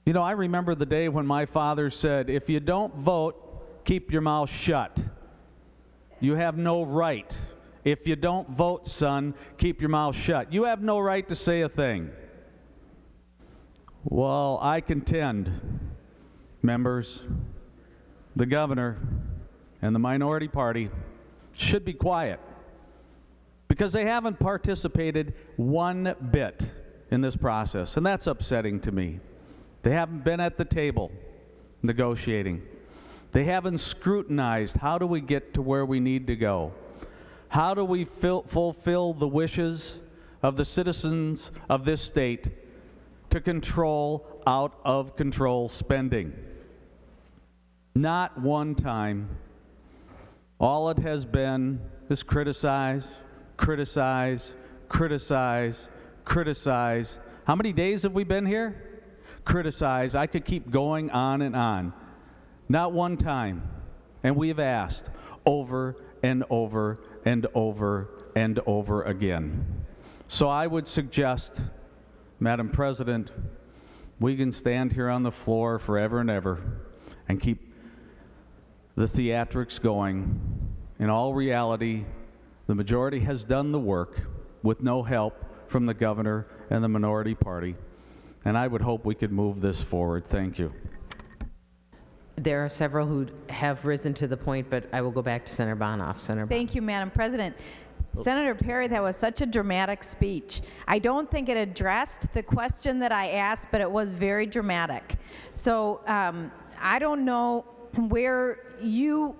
You know, I remember the day when my father said, if you don't vote, keep your mouth shut. You have no right. If you don't vote, son, keep your mouth shut. You have no right to say a thing. Well, I contend, members, the governor and the minority party should be quiet because they haven't participated one bit in this process, and that's upsetting to me. They haven't been at the table negotiating. They haven't scrutinized how do we get to where we need to go. How do we fulfill the wishes of the citizens of this state to control out of control spending? Not one time. All it has been is criticize, criticize, criticize, criticize. How many days have we been here? Criticize. I could keep going on and on. Not one time. And we've asked over and over and over and over again. So I would suggest, Madam President, we can stand here on the floor forever and ever and keep the theatrics going. In all reality, the majority has done the work with no help from the governor and the minority party. And I would hope we could move this forward. Thank you. There are several who have risen to the point, but I will go back to Senator Bonhoff. Senator Bonhoff. Thank you, Madam President. Senator Parry, that was such a dramatic speech. I don't think it addressed the question that I asked, but it was very dramatic. So I don't know where you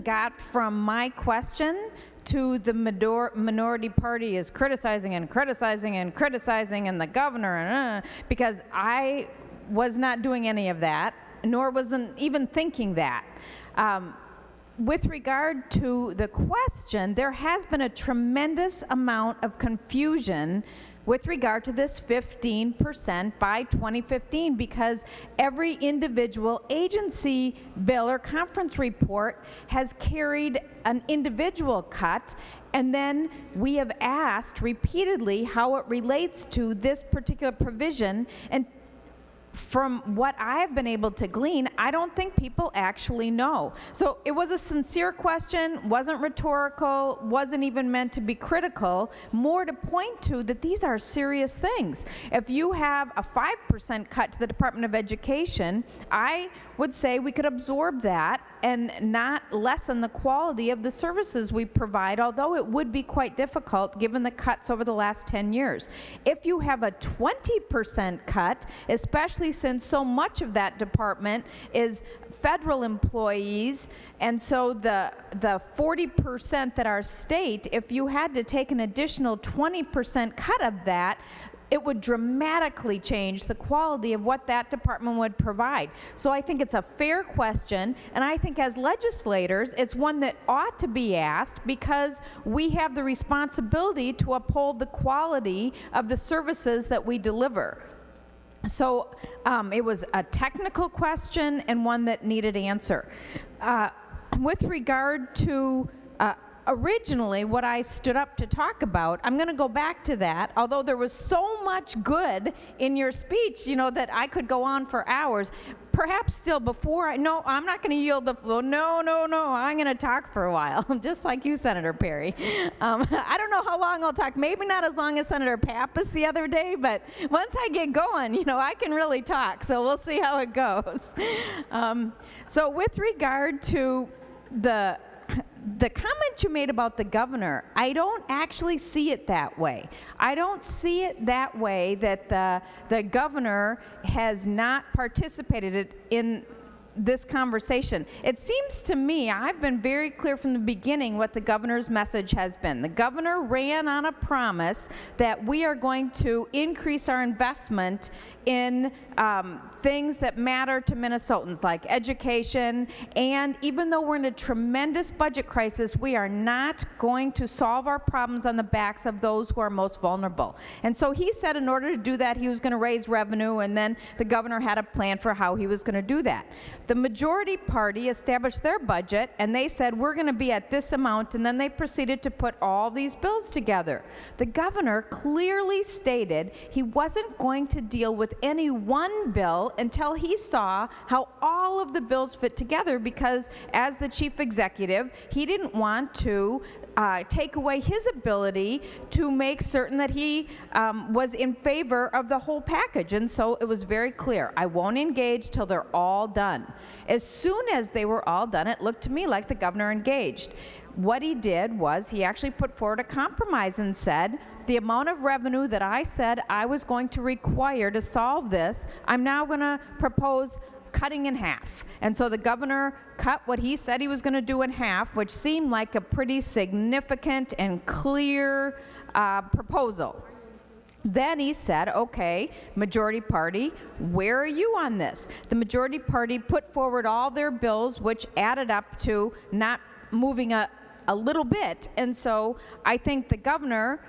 got from my question to the minority party is criticizing and criticizing and criticizing and the governor, and because I was not doing any of that, nor wasn't even thinking that. With regard to the question, there has been a tremendous amount of confusion with regard to this 15% by 2015, because every individual agency bill or conference report has carried an individual cut, and then we have asked repeatedly how it relates to this particular provision, and from what I've been able to glean, I don't think people actually know. So it was a sincere question, wasn't rhetorical, wasn't even meant to be critical, more to point to that these are serious things. If you have a 5% cut to the Department of Education, I would say we could absorb that and not lessen the quality of the services we provide, although it would be quite difficult given the cuts over the last 10 years. If you have a 20% cut, especially since so much of that department is federal employees, and so the 40% that are state, if you had to take an additional 20% cut of that, it would dramatically change the quality of what that department would provide. So I think it's a fair question, and I think as legislators, it's one that ought to be asked because we have the responsibility to uphold the quality of the services that we deliver. So it was a technical question and one that needed answer. With regard to originally what I stood up to talk about, I'm going to go back to that, although there was so much good in your speech, you know, that I could go on for hours. Perhaps still before, no, I'm not going to yield the floor. No, I'm going to talk for a while, just like you, Senator Parry. I don't know how long I'll talk. Maybe not as long as Senator Pappas the other day, but once I get going, you know, I can really talk. So we'll see how it goes. So with regard to the comment you made about the governor, I don't actually see it that way. I don't see it that way that the governor has not participated in this conversation. It seems to me, I've been very clear from the beginning what the governor's message has been. The governor ran on a promise that we are going to increase our investment in things that matter to Minnesotans, like education, and even though we're in a tremendous budget crisis, we are not going to solve our problems on the backs of those who are most vulnerable. And so he said in order to do that, he was going to raise revenue, and then the governor had a plan for how he was going to do that. The majority party established their budget, and they said, we're going to be at this amount, and then they proceeded to put all these bills together. The governor clearly stated he wasn't going to deal with with any one bill until he saw how all of the bills fit together, because as the chief executive, he didn't want to take away his ability to make certain that he was in favor of the whole package. And so it was very clear, I won't engage till they're all done. As soon as they were all done, it looked to me like the governor engaged. What he did was he actually put forward a compromise and said, the amount of revenue that I said I was going to require to solve this, I'm now going to propose cutting in half. And so the governor cut what he said he was going to do in half, which seemed like a pretty significant and clear proposal. Then he said, okay, majority party, where are you on this? The majority party put forward all their bills, which added up to not moving a little bit. And so I think the governor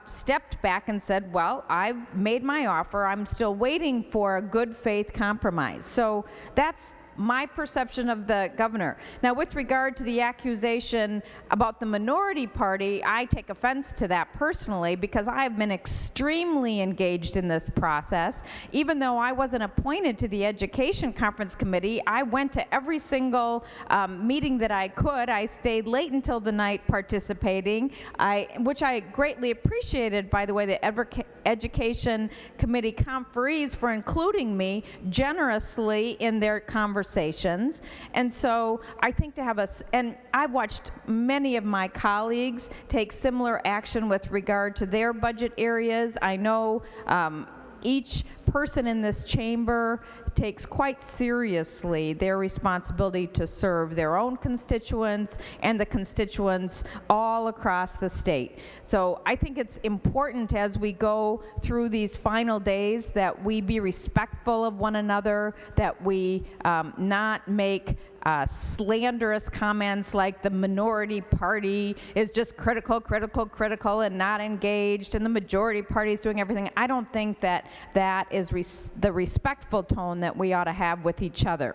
stepped back and said, well, I've made my offer. I'm still waiting for a good faith compromise. So that's my perception of the governor. Now, with regard to the accusation about the minority party, I take offense to that personally, because I have been extremely engaged in this process. Even though I wasn't appointed to the Education Conference Committee, I went to every single meeting that I could. I stayed late until the night participating, which I greatly appreciated, by the way, the Education Committee conferees for including me generously in their conversations. And so I think to have and I've watched many of my colleagues take similar action with regard to their budget areas. I know each person in this chamber takes quite seriously their responsibility to serve their own constituents and the constituents all across the state. So I think it's important as we go through these final days that we be respectful of one another, that we not make slanderous comments like the minority party is just critical, and not engaged, and the majority party is doing everything. I don't think that that is the respectful tone that we ought to have with each other.